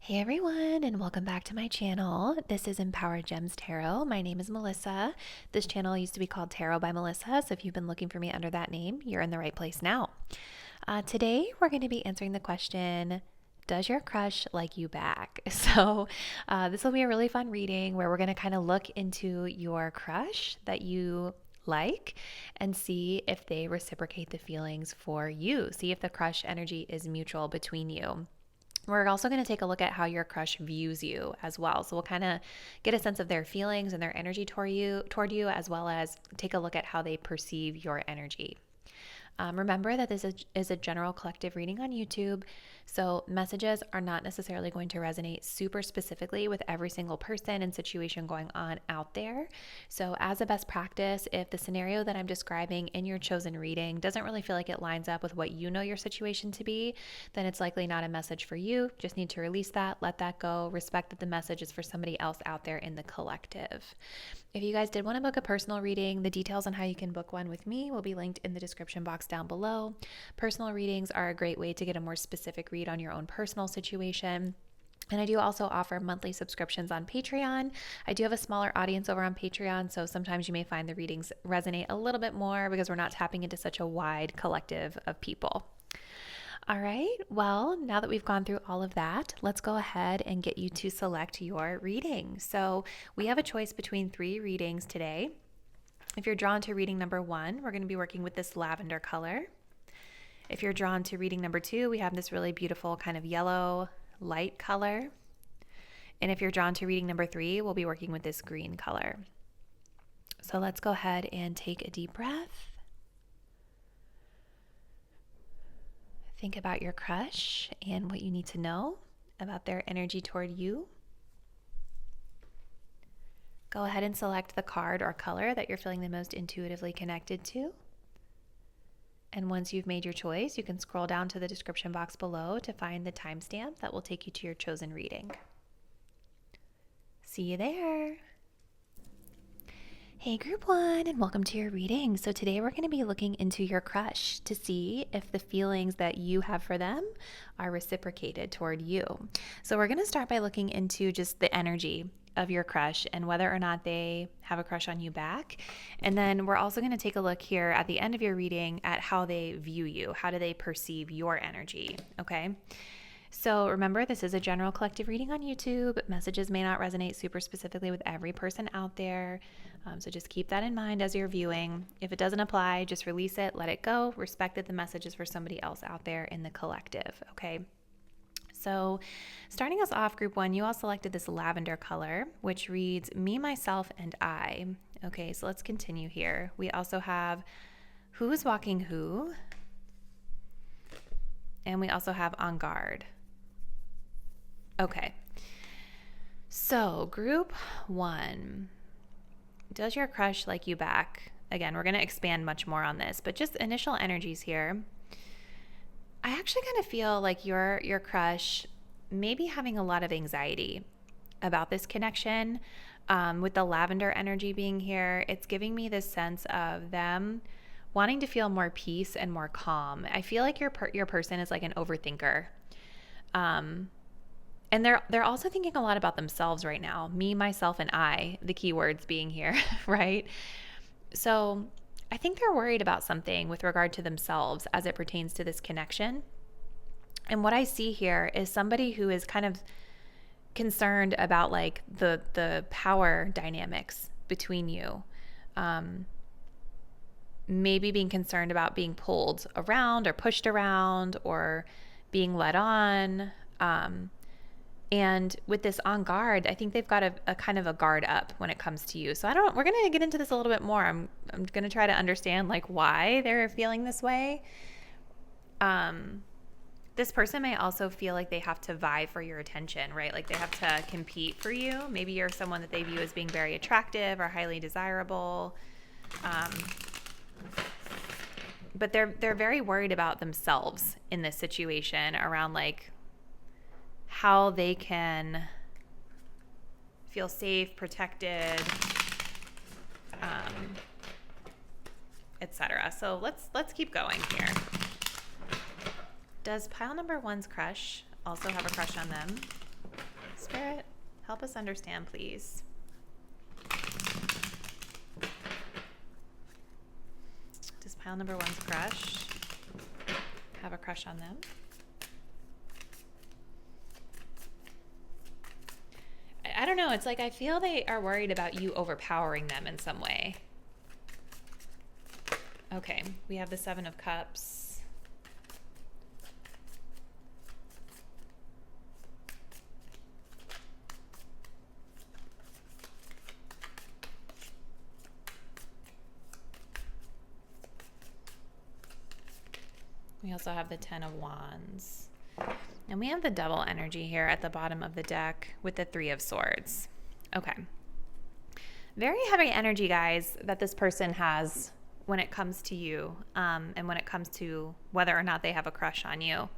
Hey everyone, and welcome back to my channel. This is Empowered Gems Tarot. My name is Melissa. This channel used to be called Tarot by Melissa, so if you've been looking for me under that name, you're in the right place now. Today, we're going to be answering the question, does your crush like you back? So this will be a really fun reading where we're going to kind of look into your crush that you like and see if they reciprocate the feelings for you. See if the crush energy is mutual between you. We're also going to take a look at how your crush views you as well. So we'll kind of get a sense of their feelings and their energy toward you, as well as take a look at how they perceive your energy. Remember that this is a general collective reading on YouTube, so messages are not necessarily going to resonate super specifically with every single person and situation going on out there. So as a best practice, if the scenario that I'm describing in your chosen reading doesn't really feel like it lines up with what you know your situation to be, then it's likely not a message for you. Just need to release that, let that go, respect that the message is for somebody else out there in the collective. If you guys did want to book a personal reading, the details on how you can book one with me will be linked in the description box down below. Personal readings are a great way to get a more specific read on your own personal situation. And I do also offer monthly subscriptions on Patreon. I do have a smaller audience over on Patreon, so sometimes you may find the readings resonate a little bit more because we're not tapping into such a wide collective of people. All right, well, now that we've gone through all of that, let's go ahead and get you to select your reading. So we have a choice between 3 readings today. If you're drawn to reading number 1, we're going to be working with this lavender color. If you're drawn to reading number 2, we have this really beautiful kind of yellow light color. And if you're drawn to reading number 3, we'll be working with this green color. So let's go ahead and take a deep breath. Think about your crush and what you need to know about their energy toward you. Go ahead and select the card or color that you're feeling the most intuitively connected to. And once you've made your choice, you can scroll down to the description box below to find the timestamp that will take you to your chosen reading. See you there. Hey group 1, and welcome to your reading. So today we're going to be looking into your crush to see if the feelings that you have for them are reciprocated toward you. So we're going to start by looking into just the energy of your crush and whether or not they have a crush on you back. And then we're also going to take a look here at the end of your reading at how they view you. How do they perceive your energy? Okay. So remember, this is a general collective reading on YouTube. Messages may not resonate super specifically with every person out there. So just keep that in mind as you're viewing. If it doesn't apply, just release it, let it go. Respect that the message is for somebody else out there in the collective, okay? So starting us off, group 1, you all selected this lavender color, which reads, me, myself, and I. Okay, so let's continue here. We also have who's walking who, and we also have on guard. Okay, so group 1, does your crush like you back? Again, we're going to expand much more on this, but just initial energies here. I actually kind of feel like your crush may be having a lot of anxiety about this connection. With the lavender energy being here, it's giving me this sense of them wanting to feel more peace and more calm. I feel like your person is like an overthinker. And they're also thinking a lot about themselves right now. Me, myself, and I, the keywords being here, right? So I think they're worried about something with regard to themselves as it pertains to this connection. And what I see here is somebody who is kind of concerned about like the power dynamics between you. Maybe being concerned about being pulled around or pushed around or being led on. And with this on guard, I think they've got a kind of a guard up when it comes to you. So we're going to get into this a little bit more. I'm going to try to understand like why they're feeling this way. This person may also feel like they have to vie for your attention, right? Like they have to compete for you. Maybe you're someone that they view as being very attractive or highly desirable. But they're very worried about themselves in this situation around like how they can feel safe, protected, etc. So let's keep going here. Does pile number 1's crush also have a crush on them? Spirit? Help us understand, please. Does pile number 1's crush have a crush on them? I don't know. It's like I feel they are worried about you overpowering them in some way. Okay, we have the 7 of Cups. We also have the 10 of Wands. And we have the Devil energy here at the bottom of the deck with the 3 of Swords. Okay. Very heavy energy, guys, that this person has when it comes to you, and when it comes to whether or not they have a crush on you.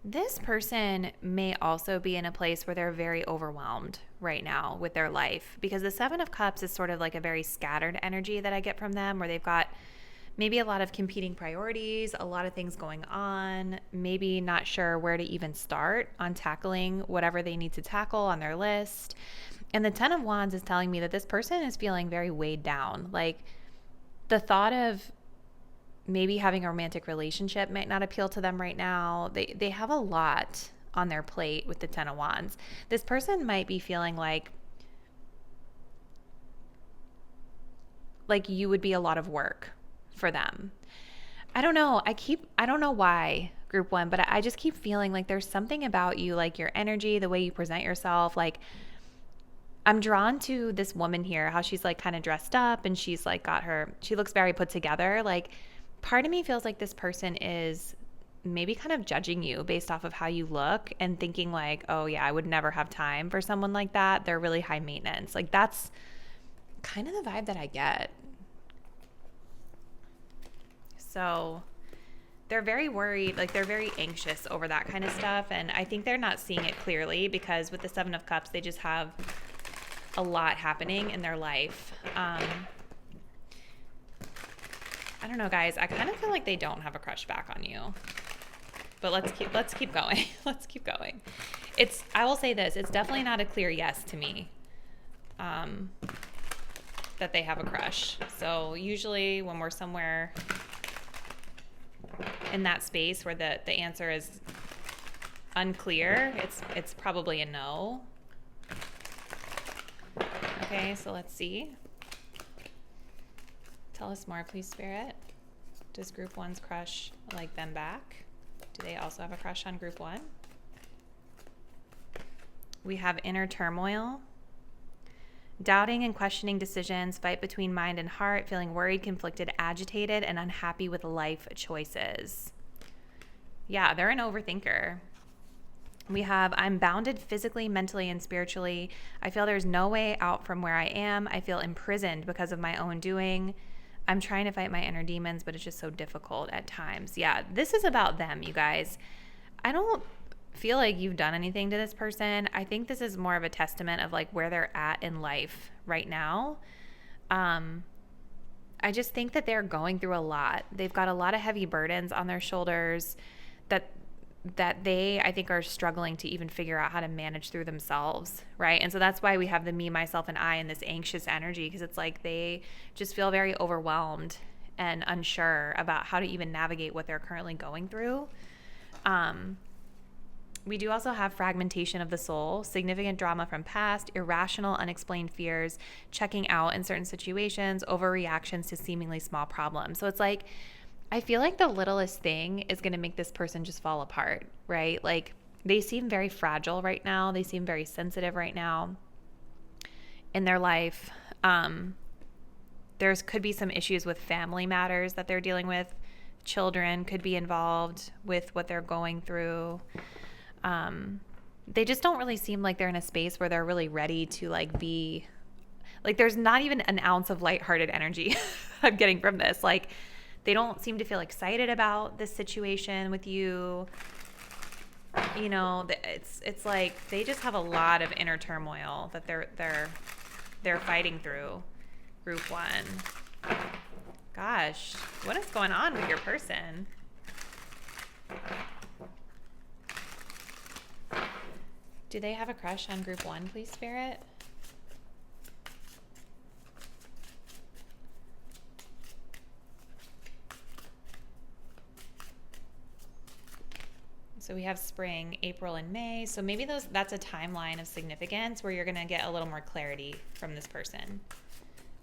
This person may also be in a place where they're very overwhelmed right now with their life, because the 7 of Cups is sort of like a very scattered energy that I get from them, where they've got maybe a lot of competing priorities, a lot of things going on, maybe not sure where to even start on tackling whatever they need to tackle on their list. And the 10 of Wands is telling me that this person is feeling very weighed down. Like the thought of maybe having a romantic relationship might not appeal to them right now. They have a lot on their plate with the 10 of Wands. This person might be feeling like you would be a lot of work for them. I don't know. I don't know why, group 1, but I just keep feeling like there's something about you, like your energy, the way you present yourself. Like I'm drawn to this woman here, how she's like kind of dressed up and she's like she looks very put together. Like part of me feels like this person is maybe kind of judging you based off of how you look and thinking like, oh yeah, I would never have time for someone like that. They're really high maintenance. Like that's kind of the vibe that I get. So they're very worried, like they're very anxious over that kind of stuff. And I think they're not seeing it clearly because with the 7 of Cups, they just have a lot happening in their life. I don't know, guys. I kind of feel like they don't have a crush back on you. But let's keep going. Let's keep going. I will say this, it's definitely not a clear yes to me. That they have a crush. So usually when we're somewhere in that space where the answer is unclear, it's probably a no. Okay, so let's see. Tell us more, please, Spirit. Does group 1's crush like them back? Do they also have a crush on group 1? We have inner turmoil. Doubting and questioning decisions, fight between mind and heart, feeling worried, conflicted, agitated, and unhappy with life choices. Yeah, they're an overthinker. We have, I'm bounded physically, mentally, and spiritually. I feel there's no way out from where I am. I feel imprisoned because of my own doing. I'm trying to fight my inner demons, but it's just so difficult at times. Yeah, this is about them, you guys. I don't feel like you've done anything to this person. I think this is more of a testament of like where they're at in life right now. I just think that they're going through a lot. They've got a lot of heavy burdens on their shoulders that they, I think, are struggling to even figure out how to manage through themselves, right? And so that's why we have the me, myself, and I in this anxious energy, because it's like they just feel very overwhelmed and unsure about how to even navigate what they're currently going through. We do also have fragmentation of the soul, significant drama from past, irrational, unexplained fears, checking out in certain situations, overreactions to seemingly small problems. So it's like, I feel like the littlest thing is going to make this person just fall apart, right? Like they seem very fragile right now. They seem very sensitive right now in their life. Could be some issues with family matters that they're dealing with. Children could be involved with what they're going through. They just don't really seem like they're in a space where they're really ready to like be like, there's not even an ounce of lighthearted energy I'm getting from this. Like they don't seem to feel excited about this situation with you. You know, it's like they just have a lot of inner turmoil that they're fighting through. Group 1. Gosh, what is going on with your person? Do they have a crush on group 1, please, Spirit? So we have spring, April, and May. So maybe that's a timeline of significance where you're going to get a little more clarity from this person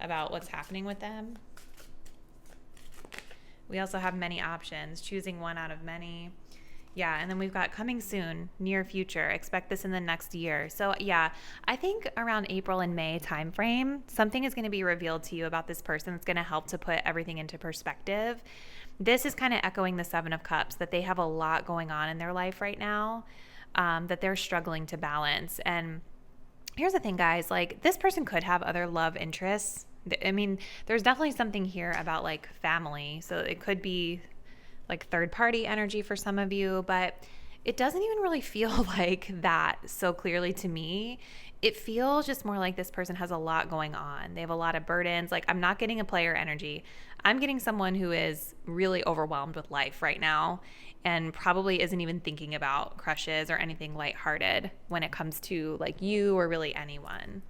about what's happening with them. We also have many options, choosing one out of many. Yeah, and then we've got coming soon, near future. Expect this in the next year. So yeah, I think around April and May timeframe, something is going to be revealed to you about this person that's going to help to put everything into perspective. This is kind of echoing the Seven of Cups, that they have a lot going on in their life right now, that they're struggling to balance. And here's the thing, guys, like this person could have other love interests. I mean, there's definitely something here about like family. So it could be like third party energy for some of you, but it doesn't even really feel like that so clearly to me. It feels just more like this person has a lot going on. They have a lot of burdens. Like I'm not getting a player energy. I'm getting someone who is really overwhelmed with life right now and probably isn't even thinking about crushes or anything lighthearted when it comes to like you or really anyone.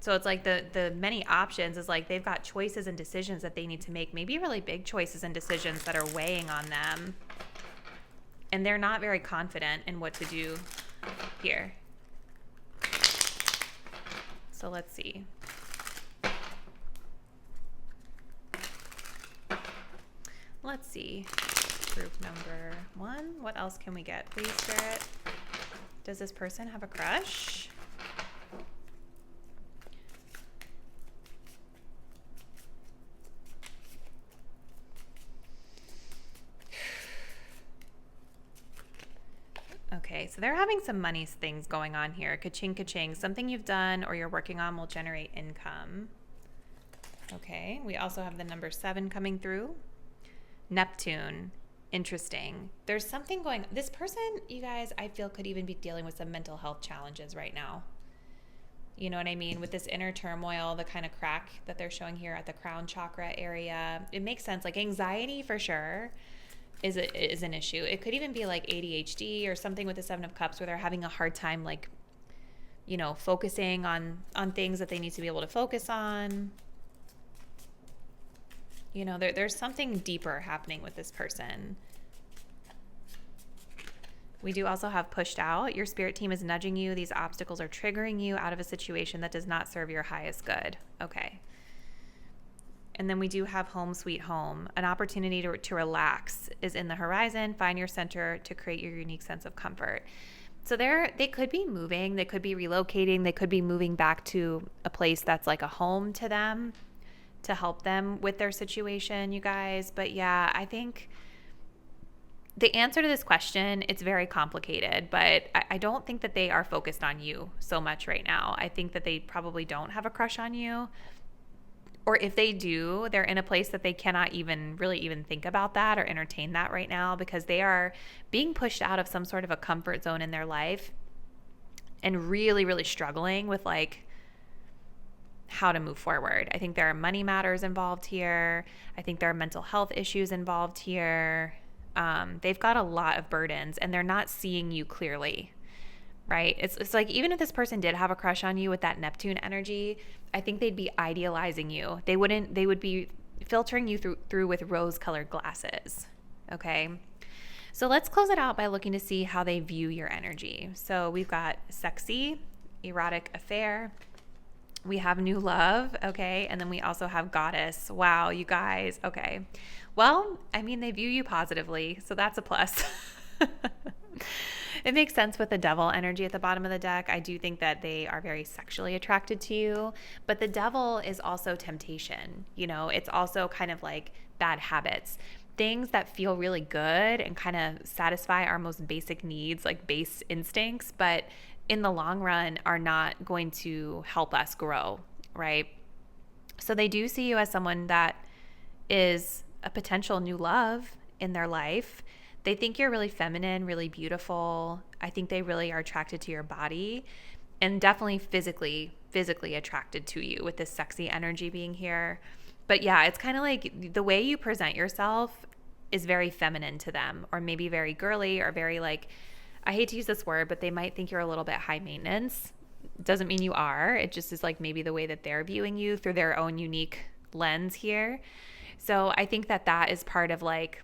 So it's like the many options is like they've got choices and decisions that they need to make, maybe really big choices and decisions that are weighing on them. And they're not very confident in what to do here. So let's see. Let's see. Group number 1. What else can we get, please, Spirit? Does this person have a crush? Okay, so they're having some money things going on here. Ka-ching, ka-ching. Something you've done or you're working on will generate income. Okay, we also have the number 7 coming through. Neptune. Interesting. There's something going. This person, you guys, I feel could even be dealing with some mental health challenges right now. You know what I mean? With this inner turmoil, the kind of crack that they're showing here at the crown chakra area, it makes sense. Like anxiety for sure is an issue. It could even be like ADHD or something with the 7 of Cups where they're having a hard time, like, you know, focusing on things that they need to be able to focus on. You know, there's something deeper happening with this person. We do also have pushed out. Your spirit team is nudging you. These obstacles are triggering you out of a situation that does not serve your highest good. Okay. And then we do have home sweet home. An opportunity to relax is in the horizon. Find your center to create your unique sense of comfort. So they could be moving. They could be relocating. They could be moving back to a place that's like a home to them to help them with their situation, you guys. But yeah, I think the answer to this question, it's very complicated, but I don't think that they are focused on you so much right now. I think that they probably don't have a crush on you. Or if they do, they're in a place that they cannot even think about that or entertain that right now because they are being pushed out of some sort of a comfort zone in their life and really, really struggling with like how to move forward. I think there are money matters involved here. I think there are mental health issues involved here. They've got a lot of burdens and they're not seeing you clearly. Right? It's like even if this person did have a crush on you with that Neptune energy, I think they'd be idealizing you. They would be filtering you through with rose-colored glasses. Okay? So let's close it out by looking to see how they view your energy. So we've got sexy, erotic affair. We have new love, okay? And then we also have goddess. Wow, you guys. Okay. Well, I mean, they view you positively, so that's a plus. It makes sense with the devil energy at the bottom of the deck. I do think that they are very sexually attracted to you, but the devil is also temptation. You know, it's also kind of like bad habits, things that feel really good and kind of satisfy our most basic needs, like base instincts, but in the long run are not going to help us grow, right? So they do see you as someone that is a potential new love in their life. They think you're really feminine, really beautiful. I think they really are attracted to your body and definitely physically attracted to you with this sexy energy being here. But yeah, it's kind of like the way you present yourself is very feminine to them, or maybe very girly, or very like, I hate to use this word, but they might think you're a little bit high maintenance. Doesn't mean you are. It just is like maybe the way that they're viewing you through their own unique lens here. So I think that that is part of like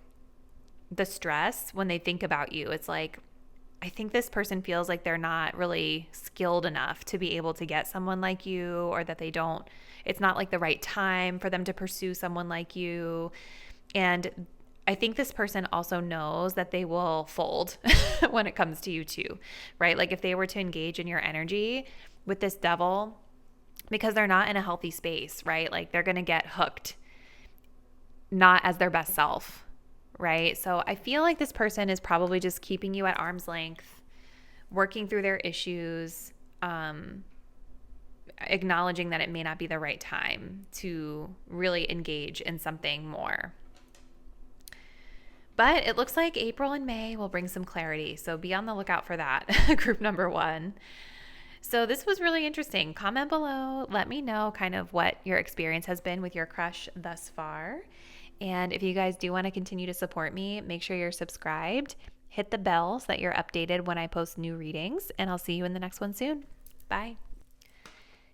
the stress when they think about you. It's like, I think this person feels like they're not really skilled enough to be able to get someone like you, or that it's not like the right time for them to pursue someone like you. And I think this person also knows that they will fold when it comes to you too, right? Like if they were to engage in your energy with this devil, because they're not in a healthy space, right? Like they're going to get hooked, not as their best self, right? So I feel like this person is probably just keeping you at arm's length, working through their issues, acknowledging that it may not be the right time to really engage in something more. But it looks like April and May will bring some clarity. So be on the lookout for that, group number 1. So this was really interesting. Comment below. Let me know kind of what your experience has been with your crush thus far. And if you guys do want to continue to support me, make sure you're subscribed. Hit the bell so that you're updated when I post new readings. And I'll see you in the next one soon. Bye.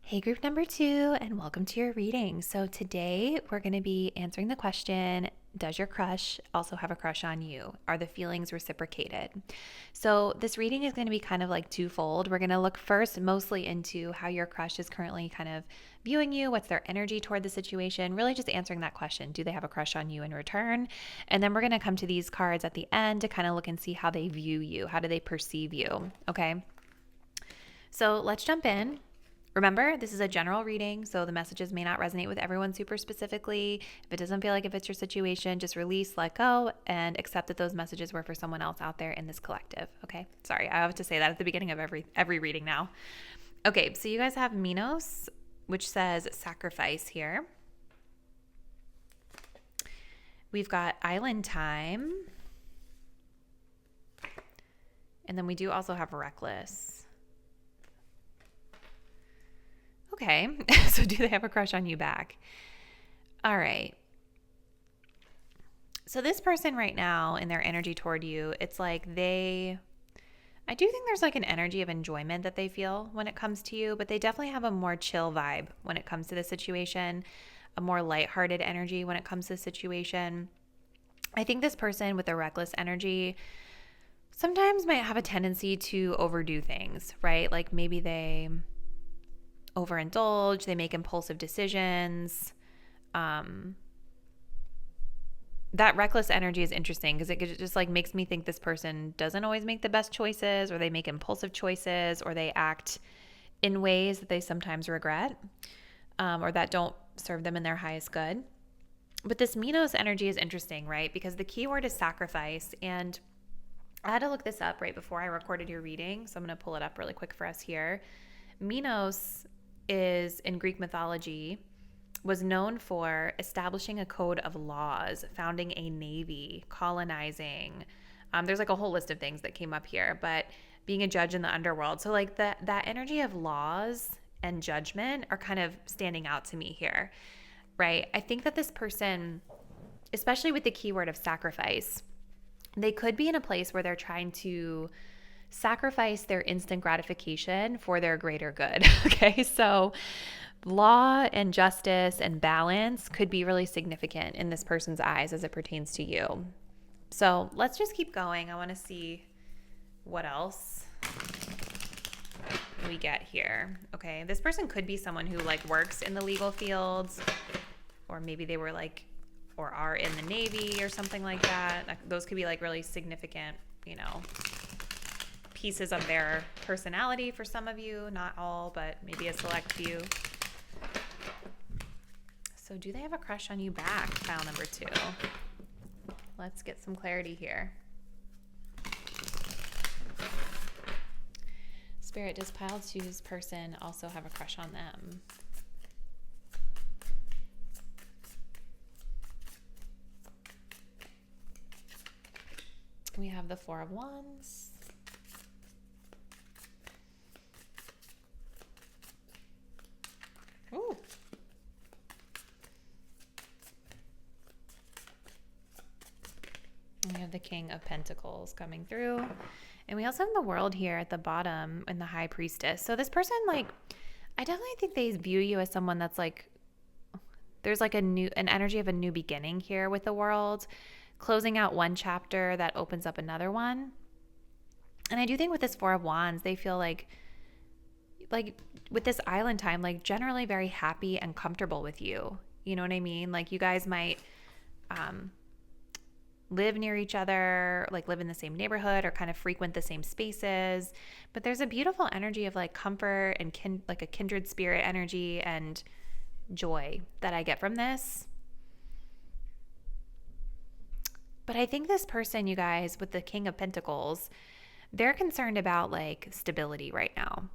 Hey, group number 2, and welcome to your reading. So today we're going to be answering the question, does your crush also have a crush on you? Are the feelings reciprocated? So this reading is going to be kind of like twofold. We're going to look first mostly into how your crush is currently kind of viewing you, what's their energy toward the situation, really just answering that question, do they have a crush on you in return? And then we're going to come to these cards at the end to kind of look and see how they view you, how do they perceive you, okay? So let's jump in. Remember, this is a general reading, so the messages may not resonate with everyone super specifically. If it doesn't feel like it fits your situation, just release, let go, and accept that those messages were for someone else out there in this collective, okay? Sorry, I have to say that at the beginning of every reading now. Okay, so you guys have Minos, which says sacrifice here. We've got Island Time. And then we do also have Reckless. Okay, so do they have a crush on you back? All right. So this person right now in their energy toward you, it's like I do think there's like an energy of enjoyment that they feel when it comes to you, but they definitely have a more chill vibe when it comes to the situation, a more lighthearted energy when it comes to the situation. I think this person with a reckless energy sometimes might have a tendency to overdo things, right? Like maybe they overindulge, they make impulsive decisions. That reckless energy is interesting because it just like makes me think this person doesn't always make the best choices, or they make impulsive choices, or they act in ways that they sometimes regret, or that don't serve them in their highest good. But this Minos energy is interesting, right? Because the key word is sacrifice. And I had to look this up right before I recorded your reading, so I'm going to pull it up really quick for us here. Minos is, in Greek mythology, was known for establishing a code of laws, founding a navy, colonizing. There's like a whole list of things that came up here, but being a judge in the underworld. So like that energy of laws and judgment are kind of standing out to me here, right? I think that this person, especially with the keyword of sacrifice, they could be in a place where they're trying to sacrifice their instant gratification for their greater good. Okay, so law and justice and balance could be really significant in this person's eyes as it pertains to you. So let's just keep going. I want to see what else we get here. Okay, this person could be someone who like works in the legal fields, or maybe they were like, or are in the Navy or something like that. Those could be like really significant, pieces of their personality for some of you, not all, but maybe a select few. So do they have a crush on you back, file number 2? Let's get some clarity here. Spirit, does pile 2's person also have a crush on them? We have the 4 of Wands. Ooh. have the King of Pentacles coming through. And we also have the World here at the bottom and the High Priestess. So this person, like, I definitely think they view you as someone that's like, there's like an energy of a new beginning here with the World, closing out one chapter that opens up another one. And I do think with this Four of Wands, they feel like with this island time, like generally very happy and comfortable with you. You know what I mean? Like you guys might live near each other, like live in the same neighborhood or kind of frequent the same spaces. But there's a beautiful energy of like comfort and like a kindred spirit energy and joy that I get from this. But I think this person, you guys, with the King of Pentacles, they're concerned about like stability right now,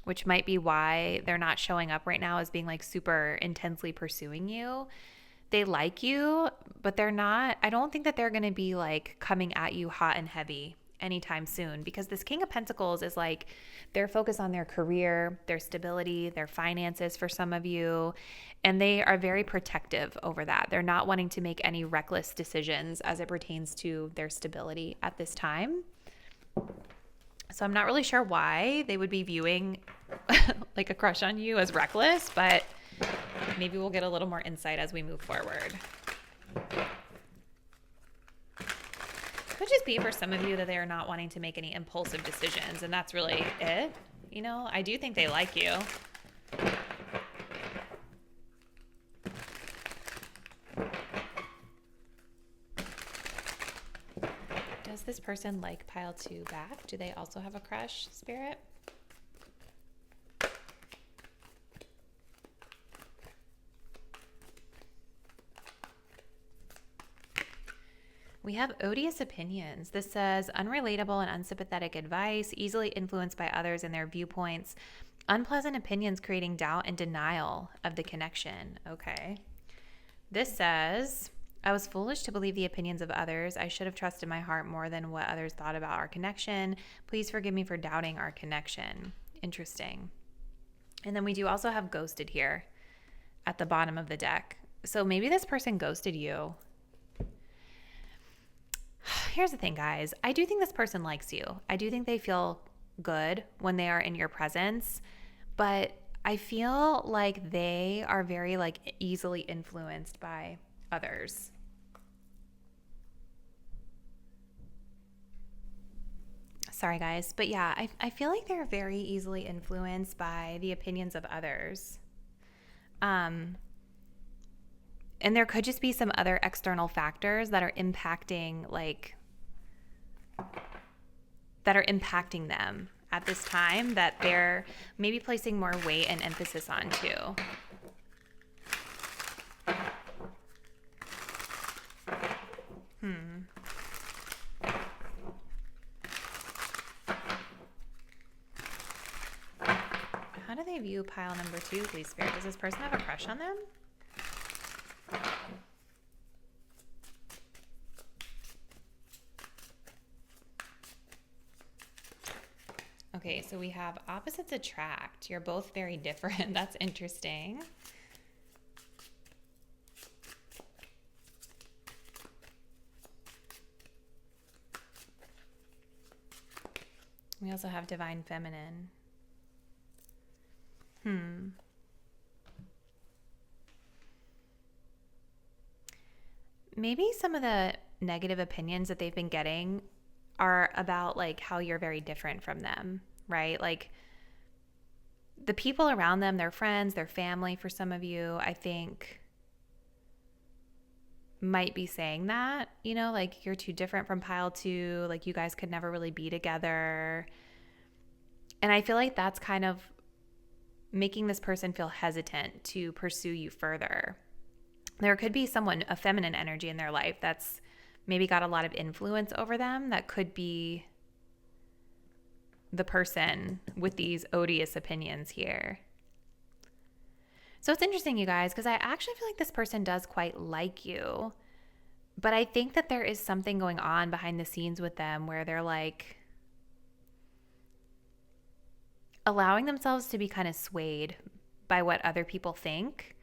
which might be why they're not showing up right now as being like super intensely pursuing you. They like you, but they're not, I don't think that they're going to be like coming at you hot and heavy anytime soon, because this King of Pentacles is like they're focused on their career, their stability, their finances for some of you, and they are very protective over that. They're not wanting to make any reckless decisions as it pertains to their stability at this time. So I'm not really sure why they would be viewing like a crush on you as reckless, but maybe we'll get a little more insight as we move forward. Could just be for some of you that they are not wanting to make any impulsive decisions, and that's really it. You know, I do think they like you. Does this person like pile 2 back? Do they also have a crush, Spirit? We have odious opinions. This says unrelatable and unsympathetic advice, easily influenced by others and their viewpoints, unpleasant opinions creating doubt and denial of the connection. Okay. This says, I was foolish to believe the opinions of others. I should have trusted my heart more than what others thought about our connection. Please forgive me for doubting our connection. Interesting. And then we do also have ghosted here at the bottom of the deck. So maybe this person ghosted you. Here's the thing, guys. I do think this person likes you. I do think they feel good when they are in your presence, but I feel like they are very like easily influenced by others. Sorry, guys. But yeah, I feel like they're very easily influenced by the opinions of others. And there could just be some other external factors that are impacting them at this time that they're maybe placing more weight and emphasis on too. How do they view pile number 2, please, Spirit? Does this person have a crush on them? Okay, so we have opposites attract. You're both very different. That's interesting. We also have divine feminine. Maybe some of the negative opinions that they've been getting are about like how you're very different from them, right? Like the people around them, their friends, their family, for some of you, I think might be saying that, you know, like you're too different from pile 2, like you guys could never really be together. And I feel like that's kind of making this person feel hesitant to pursue you further. There could be someone, a feminine energy in their life that's maybe got a lot of influence over them that could be the person with these odious opinions here. So it's interesting, you guys, because I actually feel like this person does quite like you, but I think that there is something going on behind the scenes with them where they're like allowing themselves to be kind of swayed by what other people think.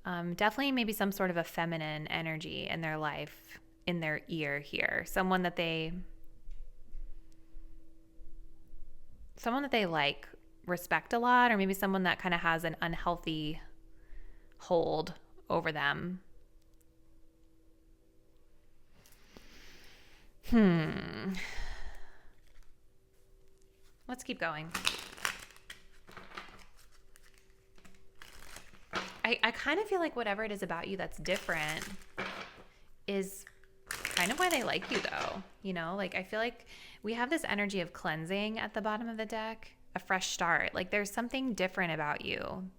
Definitely maybe some sort of a feminine energy in their life in their ear here. Someone that they like respect a lot, or maybe someone that kind of has an unhealthy hold over them. Let's keep going. I kind of feel like whatever it is about you that's different is kind of why they like you, though. You know, like I feel like we have this energy of cleansing at the bottom of the deck, a fresh start. Like there's something different about you.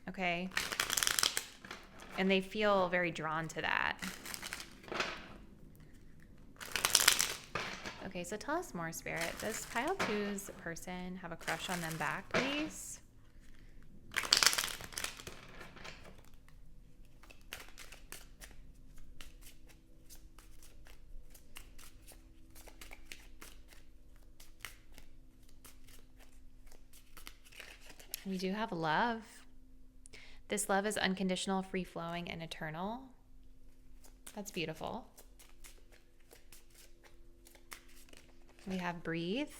Okay. And they feel very drawn to that. Okay, so tell us more, Spirit. Does pile two's person have a crush on them back, please? We do have love. This love is unconditional, free-flowing, and eternal. That's beautiful. We have breathe.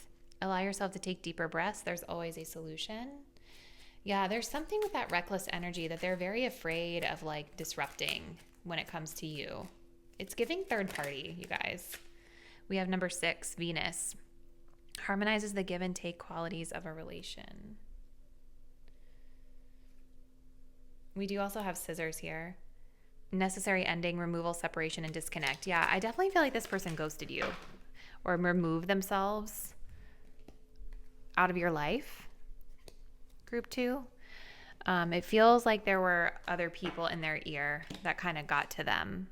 Allow yourself to take deeper breaths. There's always a solution. Yeah, there's something with that reckless energy that they're very afraid of like disrupting when it comes to you. It's giving third party, you guys. We have number 6, Venus. Harmonizes the give and take qualities of a relation. We do also have scissors here. Necessary ending, removal, separation, and disconnect. Yeah, I definitely feel like this person ghosted you or removed themselves out of your life. Group 2. It feels like there were other people in their ear that kind of got to them.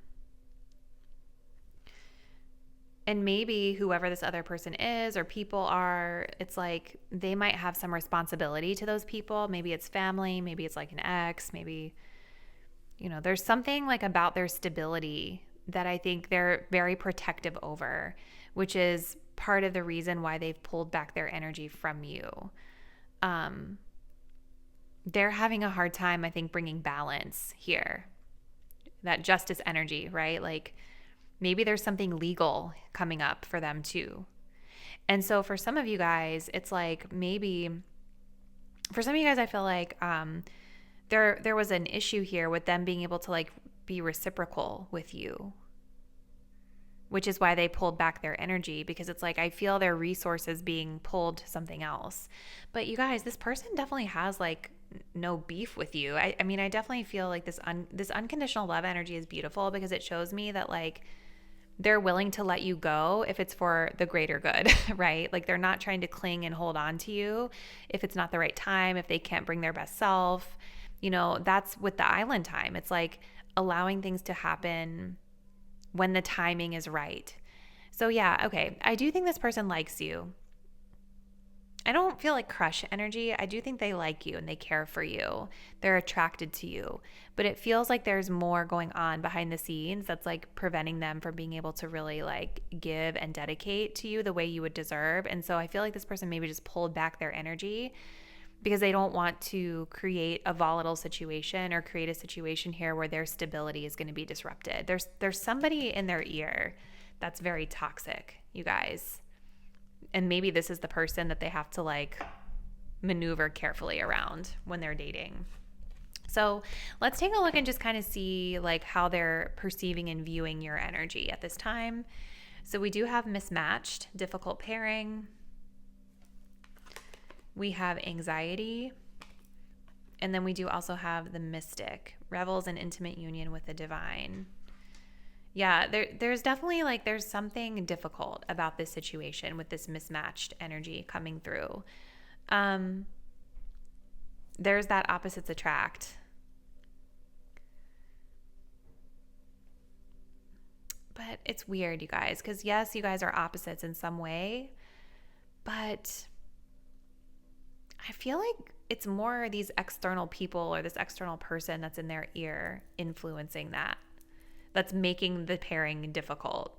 And maybe whoever this other person is or people are, it's like they might have some responsibility to those people. Maybe it's family, maybe it's like an ex, maybe, you know, there's something like about their stability that I think they're very protective over, which is part of the reason why they've pulled back their energy from you. They're having a hard time, I think, bringing balance here. That justice energy, right? Like, maybe there's something legal coming up for them too. And so for some of you guys, it's like maybe for some of you guys, I feel like there was an issue here with them being able to like be reciprocal with you, which is why they pulled back their energy, because it's like I feel their resources being pulled to something else. But you guys, this person definitely has like no beef with you. I mean, I definitely feel like this unconditional love energy is beautiful because it shows me that like they're willing to let you go if it's for the greater good, right? Like they're not trying to cling and hold on to you if it's not the right time, if they can't bring their best self. You know, that's with the island time. It's like allowing things to happen when the timing is right. So yeah, okay. I do think this person likes you. I don't feel like crush energy. I do think they like you and they care for you. They're attracted to you. But it feels like there's more going on behind the scenes that's like preventing them from being able to really like give and dedicate to you the way you would deserve. And so I feel like this person maybe just pulled back their energy because they don't want to create a volatile situation or create a situation here where their stability is going to be disrupted. There's somebody in their ear that's very toxic, you guys. And maybe this is the person that they have to like maneuver carefully around when they're dating. So let's take a look and just kind of see like how they're perceiving and viewing your energy at this time. So we do have mismatched, difficult pairing. We have anxiety. And then we do also have the mystic, revels in intimate union with the divine. Yeah, there's definitely like there's something difficult about this situation with this mismatched energy coming through. There's that opposites attract. But it's weird, you guys, because yes, you guys are opposites in some way, but I feel like it's more these external people or this external person that's in their ear influencing that's making the pairing difficult,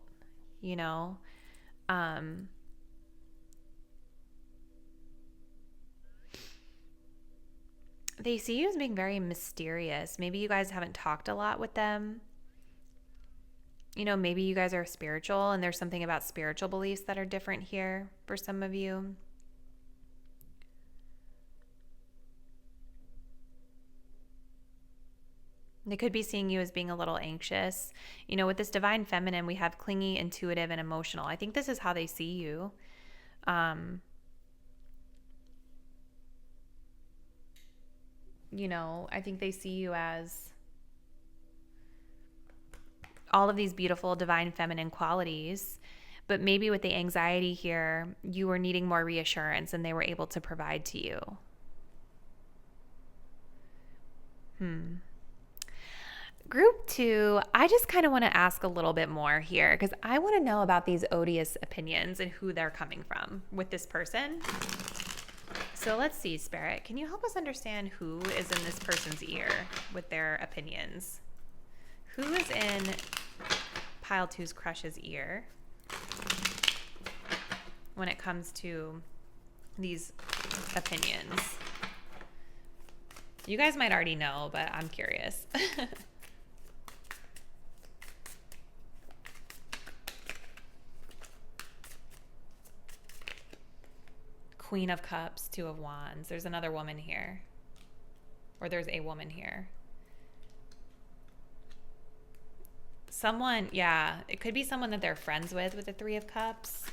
you know? They see you as being very mysterious. Maybe you guys haven't talked a lot with them. You know, maybe you guys are spiritual and there's something about spiritual beliefs that are different here for some of you. They could be seeing you as being a little anxious. You know, with this divine feminine, we have clingy, intuitive, and emotional. I think this is how they see you. You know, I think they see you as all of these beautiful divine feminine qualities, but maybe with the anxiety here, you were needing more reassurance and they were able to provide to you. Group 2, I just kind of want to ask a little bit more here because I want to know about these odious opinions and who they're coming from with this person. So let's see, Spirit, can you help us understand who is in this person's ear with their opinions? Who is in Pile 2's crush's ear when it comes to these opinions? You guys might already know, but I'm curious. Queen of Cups, Two of Wands. There's another woman here. Or there's a woman here. Someone, yeah, it could be someone that they're friends with the Three of Cups.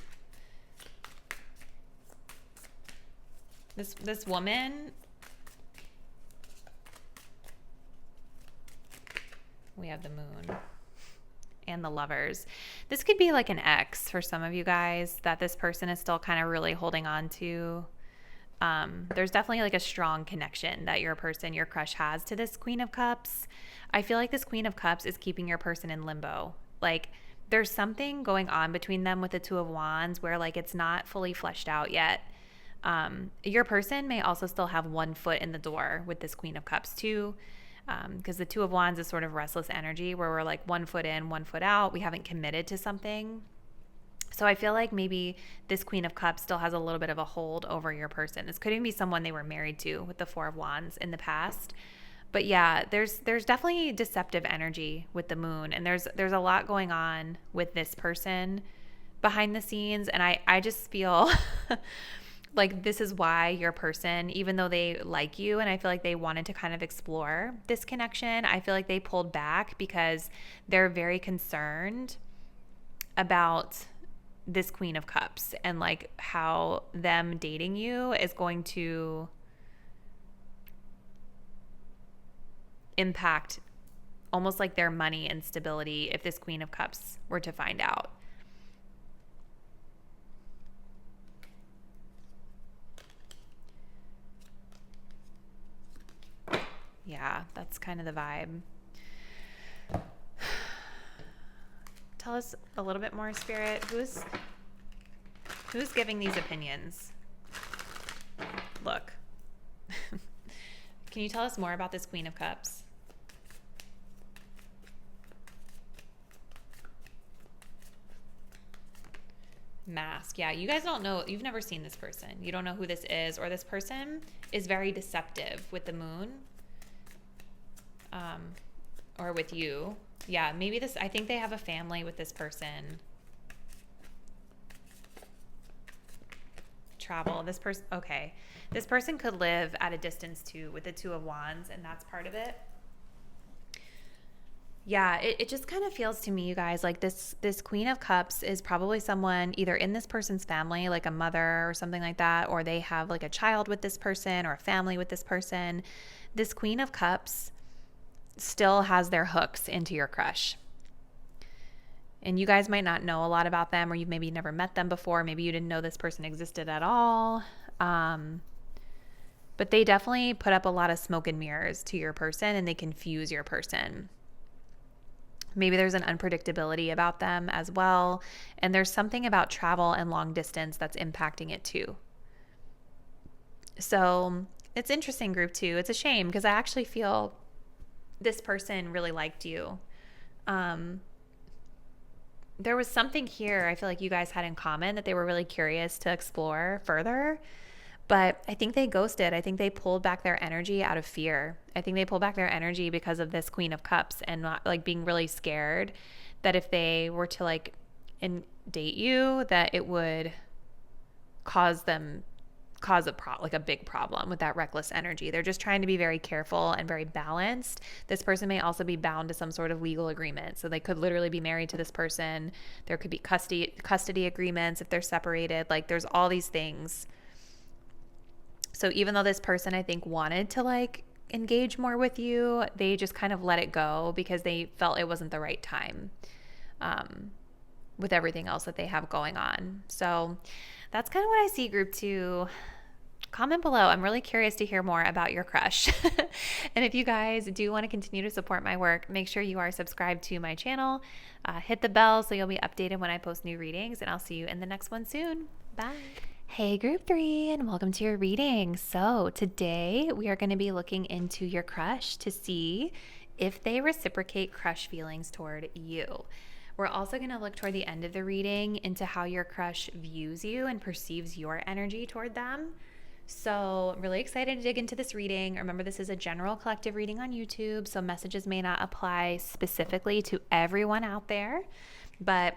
This woman, we have the Moon and the Lovers. This could be like an ex for some of you guys that this person is still kind of really holding on to. There's definitely like a strong connection that your crush has to this Queen of Cups. I feel like this Queen of Cups is keeping your person in limbo. Like there's something going on between them with the Two of Wands where like it's not fully fleshed out yet. Your person may also still have one foot in the door with this Queen of Cups too. Because the Two of Wands is sort of restless energy where we're like one foot in, one foot out. We haven't committed to something. So I feel like maybe this Queen of Cups still has a little bit of a hold over your person. This could even be someone they were married to with the Four of Wands in the past. But yeah, there's definitely deceptive energy with the Moon. And there's a lot going on with this person behind the scenes. And I just feel like this is why your person, even though they like you and I feel like they wanted to kind of explore this connection, I feel like they pulled back because they're very concerned about this Queen of Cups and like how them dating you is going to impact almost like their money and stability if this Queen of Cups were to find out. Yeah, that's kind of the vibe. Tell us a little bit more, Spirit. Who's giving these opinions? Look. Can you tell us more about this Queen of Cups? Mask. Yeah, you guys don't know. You've never seen this person. You don't know who this is, or this person is very deceptive with the Moon. Or with you. Yeah, maybe this, I think they have a family with this person. Travel. This person, okay. This person could live at a distance too with the Two of Wands, and that's part of it. Yeah, it just kind of feels to me, you guys, like this Queen of Cups is probably someone either in this person's family, like a mother or something like that, or they have like a child with this person or a family with this person. This Queen of Cups still has their hooks into your crush. And you guys might not know a lot about them, or you've maybe never met them before. Maybe you didn't know this person existed at all. But they definitely put up a lot of smoke and mirrors to your person, and they confuse your person. Maybe there's an unpredictability about them as well. And there's something about travel and long distance that's impacting it too. So it's interesting, group 2. It's a shame because I actually feel this person really liked you. There was something here I feel like you guys had in common that they were really curious to explore further. But I think they ghosted. I think they pulled back their energy out of fear. I think they pulled back their energy because of this Queen of Cups and not like being really scared that if they were to like date you, that it would cause a big problem with that reckless energy. They're just trying to be very careful and very balanced. This person may also be bound to some sort of legal agreement. So they could literally be married to this person. There could be custody agreements if they're separated. Like there's all these things. So even though this person, I think, wanted to like engage more with you, they just kind of let it go because they felt it wasn't the right time with everything else that they have going on. So that's kind of what I see, group 2. Comment below. I'm really curious to hear more about your crush. And if you guys do want to continue to support my work, make sure you are subscribed to my channel. Hit the bell so you'll be updated when I post new readings, and I'll see you in the next one soon. Bye. Hey group 3, and welcome to your reading. So today we are going to be looking into your crush to see if they reciprocate crush feelings toward you. We're also going to look toward the end of the reading into how your crush views you and perceives your energy toward them. So I'm really excited to dig into this reading. Remember, this is a general collective reading on YouTube, so messages may not apply specifically to everyone out there, but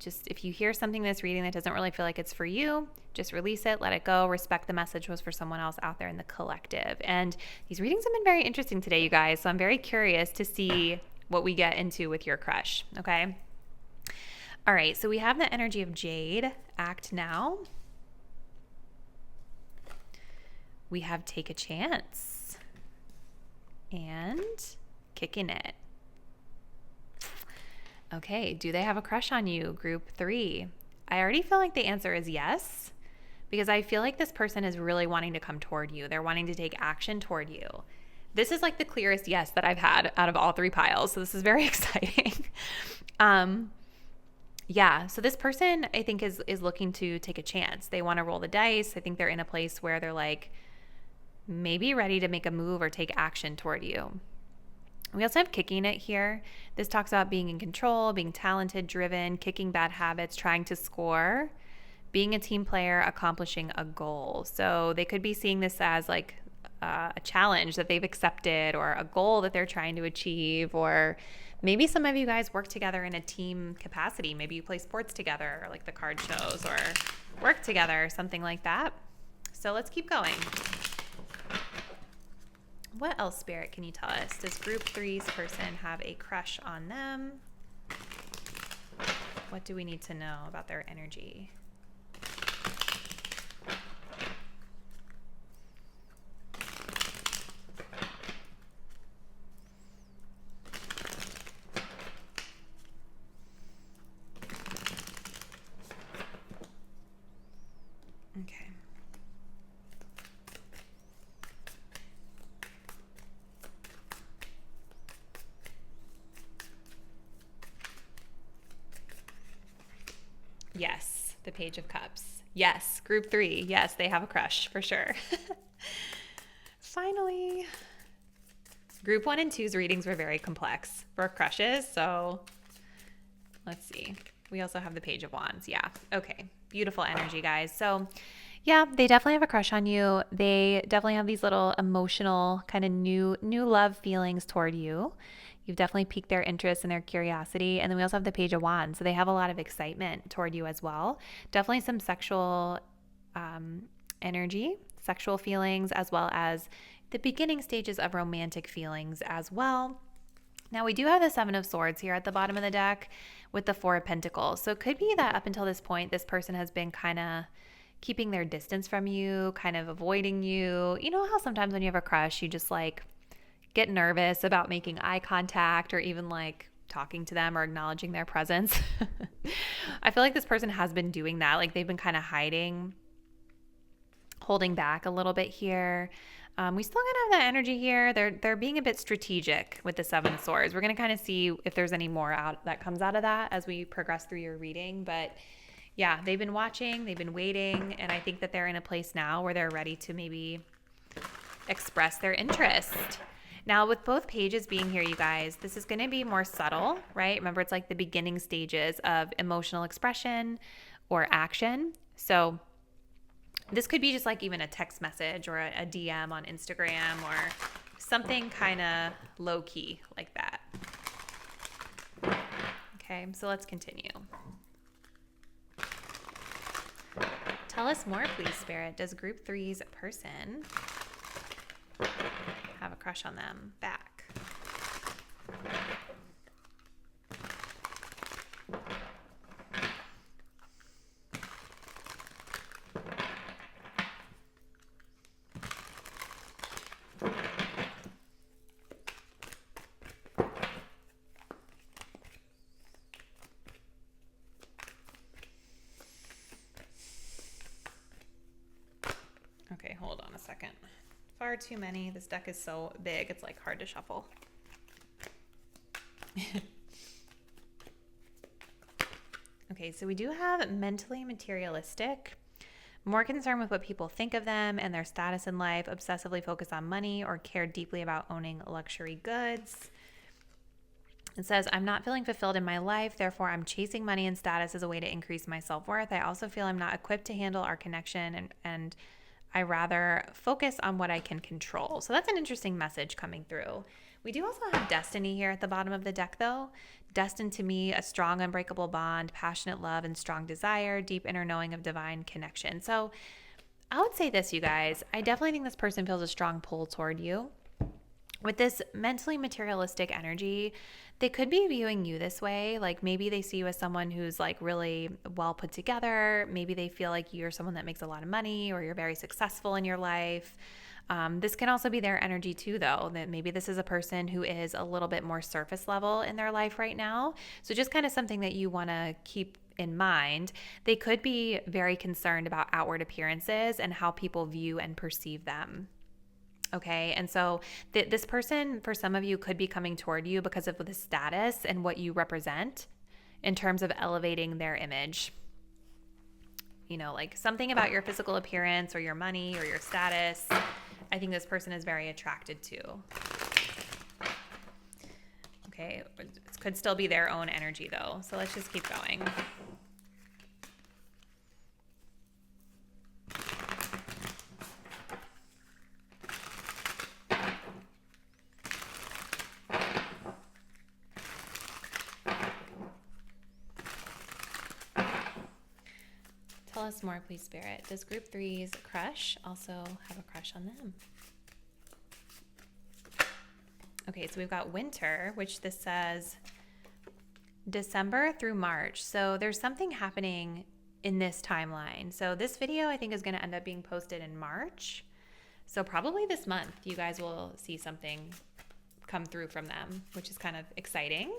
just if you hear something in this reading that doesn't really feel like it's for you, just release it, let it go, respect the message was for someone else out there in the collective. And these readings have been very interesting today, you guys, so I'm very curious to see what we get into with your crush, okay? All right, so we have the energy of Jade, act now. We have take a chance and kicking it. Okay, do they have a crush on you, group 3? I already feel like the answer is yes, because I feel like this person is really wanting to come toward you. They're wanting to take action toward you. This is like the clearest yes that I've had out of all 3 piles, so this is very exciting. Yeah, so this person I think is looking to take a chance. They want to roll the dice. I think they're in a place where they're like maybe ready to make a move or take action toward you. We also have kicking it here. This talks about being in control, being talented, driven, kicking bad habits, trying to score, being a team player, accomplishing a goal. So they could be seeing this as like a challenge that they've accepted or a goal that they're trying to achieve, or maybe some of you guys work together in a team capacity. Maybe you play sports together, or like the card shows, or work together, something like that. So let's keep going. What else, Spirit, can you tell us? Does group 3's person have a crush on them? What do we need to know about their energy? Okay. Yes, the Page of Cups. Yes, group 3. Yes, they have a crush for sure. Finally. Group 1 and 2's readings were very complex for crushes, so let's see. We also have the Page of Wands. Yeah. Okay. Beautiful energy, guys. So yeah, they definitely have a crush on you. They definitely have these little emotional kind of new love feelings toward you. You've definitely piqued their interest and their curiosity. And then we also have the Page of Wands. So they have a lot of excitement toward you as well. Definitely some sexual energy, sexual feelings, as well as the beginning stages of romantic feelings as well. Now we do have the 7 of Swords here at the bottom of the deck with the 4 of Pentacles. So it could be that up until this point, this person has been kind of keeping their distance from you, kind of avoiding you. You know how sometimes when you have a crush, you just like get nervous about making eye contact or even like talking to them or acknowledging their presence. I feel like this person has been doing that. Like they've been kind of hiding, holding back a little bit here. We still gonna have that energy here. They're being a bit strategic with the 7 of Swords. We're gonna kind of see if there's any more out that comes out of that as we progress through your reading. But yeah, they've been watching, they've been waiting, and I think that they're in a place now where they're ready to maybe express their interest. Now, with both pages being here, you guys, this is going to be more subtle, right? Remember, it's like the beginning stages of emotional expression or action. So This could be just like even a text message or a DM on Instagram or something kind of low key like that. Okay, so let's continue. Tell us more, please, Spirit. Does group 3's person have a crush on them back? Okay, hold on a second. Far too many. This deck is so big, it's like hard to shuffle. Okay, so we do have mentally materialistic, more concerned with what people think of them and their status in life, obsessively focused on money, or care deeply about owning luxury goods. It says, I'm not feeling fulfilled in my life, therefore I'm chasing money and status as a way to increase my self-worth. I also feel I'm not equipped to handle our connection and I rather focus on what I can control. So that's an interesting message coming through. We do also have destiny here at the bottom of the deck, though. Destined to me, a strong, unbreakable bond, passionate love, and strong desire, deep inner knowing of divine connection. So I would say this, you guys. I definitely think this person feels a strong pull toward you. With this mentally materialistic energy, they could be viewing you this way. Like maybe they see you as someone who's like really well put together. Maybe they feel like you're someone that makes a lot of money or you're very successful in your life. This can also be their energy too, though, that maybe this is a person who is a little bit more surface level in their life right now. So just kind of something that you want to keep in mind. They could be very concerned about outward appearances and how people view and perceive them. Okay, and so this person, for some of you, could be coming toward you because of the status and what you represent in terms of elevating their image. You know, like something about your physical appearance or your money or your status, I think this person is very attracted to. Okay, it could still be their own energy though, so let's just keep going. Tell us more, please, Spirit. Does group 3's crush also have a crush on them? Okay, so we've got winter, which this says December through March. So there's something happening in this timeline. So this video, I think, is going to end up being posted in March. So probably this month, you guys will see something come through from them, which is kind of exciting.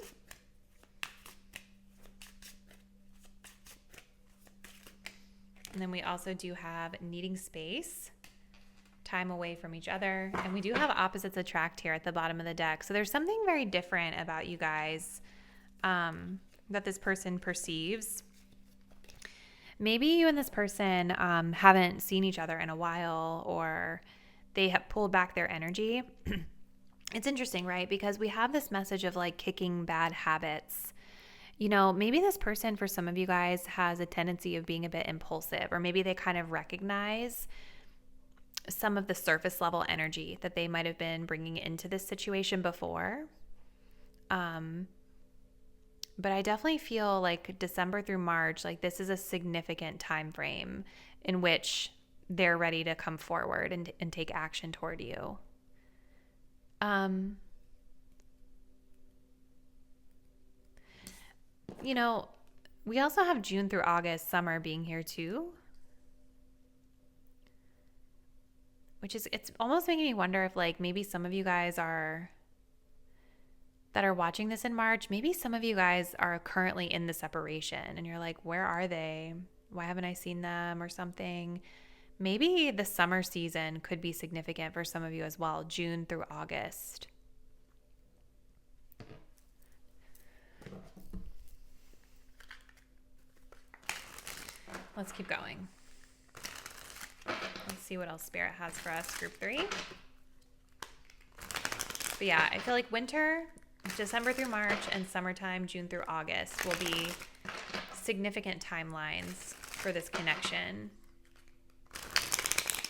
And then we also do have needing space, time away from each other. And we do have opposites attract here at the bottom of the deck. So there's something very different about you guys that this person perceives. Maybe you and this person haven't seen each other in a while, or they have pulled back their energy. It's interesting, right? Because we have this message of like kicking bad habits. You know, maybe this person, for some of you guys, has a tendency of being a bit impulsive, or maybe they kind of recognize some of the surface level energy that they might have been bringing into this situation before. But I definitely feel like December through March, like this is a significant time frame in which they're ready to come forward and take action toward you. You know, we also have June through August, summer being here too. Which is, it's almost making me wonder if like maybe some of you guys that are watching this in March, maybe some of you guys are currently in the separation and you're like, where are they? Why haven't I seen them or something? Maybe the summer season could be significant for some of you as well, June through August. Let's keep going. Let's see what else Spirit has for us, group 3. But yeah, I feel like winter, December through March, and summertime, June through August, will be significant timelines for this connection.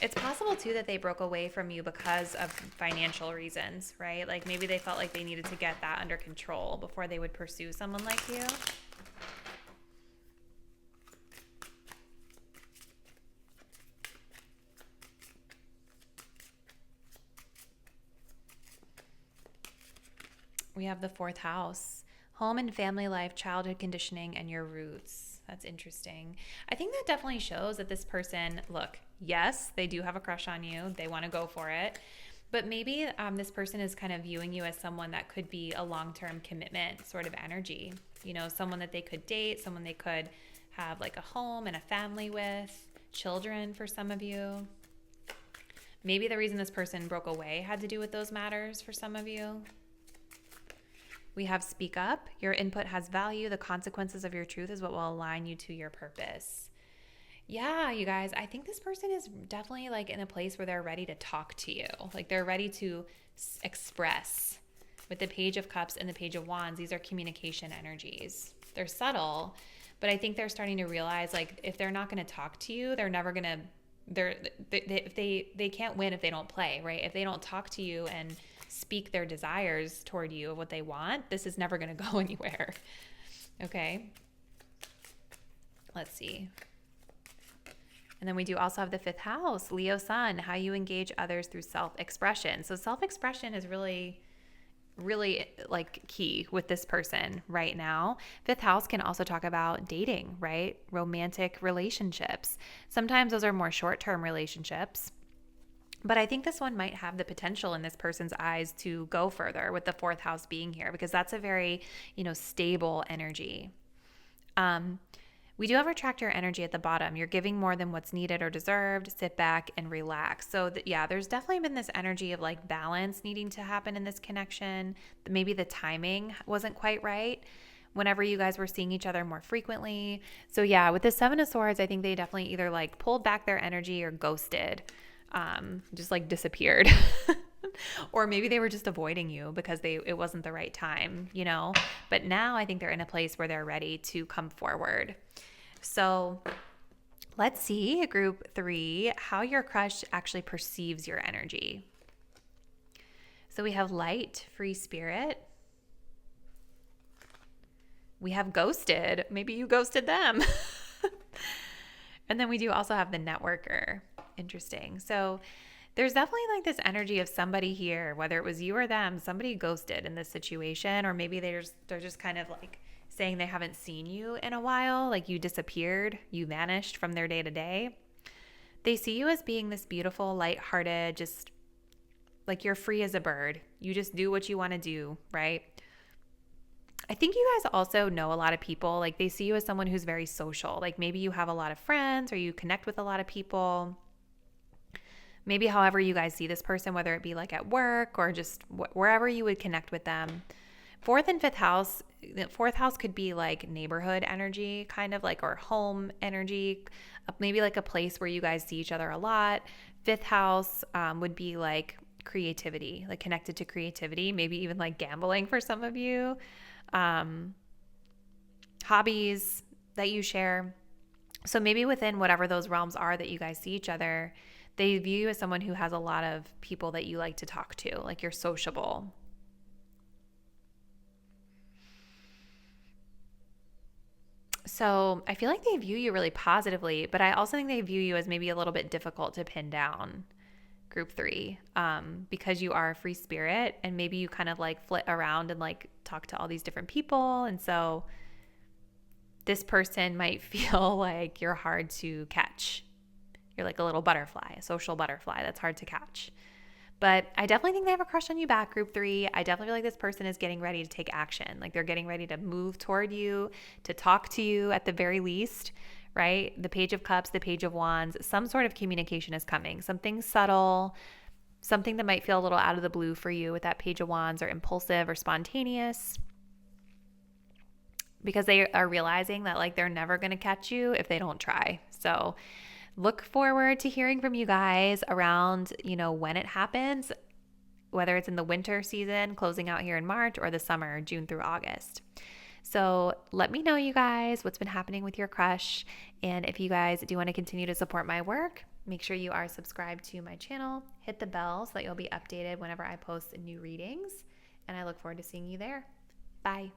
It's possible too that they broke away from you because of financial reasons, right? Like maybe they felt like they needed to get that under control before they would pursue someone like you. We have the 4th house, home and family life, childhood conditioning, and your roots. That's interesting. I think that definitely shows that this person, look, yes, they do have a crush on you. They want to go for it. But maybe this person is kind of viewing you as someone that could be a long-term commitment sort of energy. You know, someone that they could date, someone they could have like a home and a family with, children for some of you. Maybe the reason this person broke away had to do with those matters for some of you. We have speak up. Your input has value. The consequences of your truth is what will align you to your purpose. Yeah, you guys, I think this person is definitely like in a place where they're ready to talk to you. Like they're ready to express. With the Page of Cups and the Page of Wands, these are communication energies. They're subtle, but I think they're starting to realize like if they're not going to talk to you, they're never going to, they can't win if they don't play, right? If they don't talk to you and speak their desires toward you of what they want, this is never going to go anywhere. Okay. Let's see. And then we do also have the 5th house, Leo sun, how you engage others through self-expression. So self-expression is really like key with this person right now. 5th house can also talk about dating, right? Romantic relationships. Sometimes those are more short-term relationships. But I think this one might have the potential in this person's eyes to go further with the 4th house being here, because that's a very, stable energy. We do have retractor energy at the bottom. You're giving more than what's needed or deserved. Sit back and relax. So there's definitely been this energy of like balance needing to happen in this connection. Maybe the timing wasn't quite right whenever you guys were seeing each other more frequently. So yeah, with the 7 of Swords, I think they definitely either like pulled back their energy or ghosted. Just like disappeared. Or maybe they were just avoiding you because it wasn't the right time, But now I think they're in a place where they're ready to come forward. So let's see, group 3, how your crush actually perceives your energy. So we have light, free spirit. We have ghosted. Maybe you ghosted them. And then we do also have the networker. Interesting. So there's definitely like this energy of somebody here, whether it was you or them, somebody ghosted in this situation, or maybe they're just kind of like saying they haven't seen you in a while, like you disappeared, you vanished from their day to day. They see you as being this beautiful, lighthearted, just like you're free as a bird. You just do what you want to do, right? I think you guys also know a lot of people. Like they see you as someone who's very social. Like maybe you have a lot of friends or you connect with a lot of people. Maybe however you guys see this person, whether it be like at work or just wherever you would connect with them. 4th and 5th house, the 4th house could be like neighborhood energy, kind of like, or home energy, maybe like a place where you guys see each other a lot. 5th house would be like creativity, like connected to creativity, maybe even like gambling for some of you. Hobbies that you share. So maybe within whatever those realms are that you guys see each other, they view you as someone who has a lot of people that you like to talk to, like you're sociable. So I feel like they view you really positively, but I also think they view you as maybe a little bit difficult to pin down, group 3, because you are a free spirit and maybe you kind of like flit around and like talk to all these different people. And so this person might feel like you're hard to catch. You're like a little butterfly, a social butterfly that's hard to catch. But I definitely think they have a crush on you back, group 3. I definitely feel like this person is getting ready to take action. Like they're getting ready to move toward you, to talk to you at the very least, right? The Page of Cups, the Page of Wands, some sort of communication is coming. Something subtle, something that might feel a little out of the blue for you with that Page of Wands, or impulsive or spontaneous. Because they are realizing that like they're never going to catch you if they don't try. So look forward to hearing from you guys around, when it happens, whether it's in the winter season, closing out here in March, or the summer, June through August. So let me know, you guys, what's been happening with your crush. And if you guys do want to continue to support my work, Make sure you are subscribed to my channel. Hit the bell so that you'll be updated whenever I post new readings. And I look forward to seeing you there. Bye.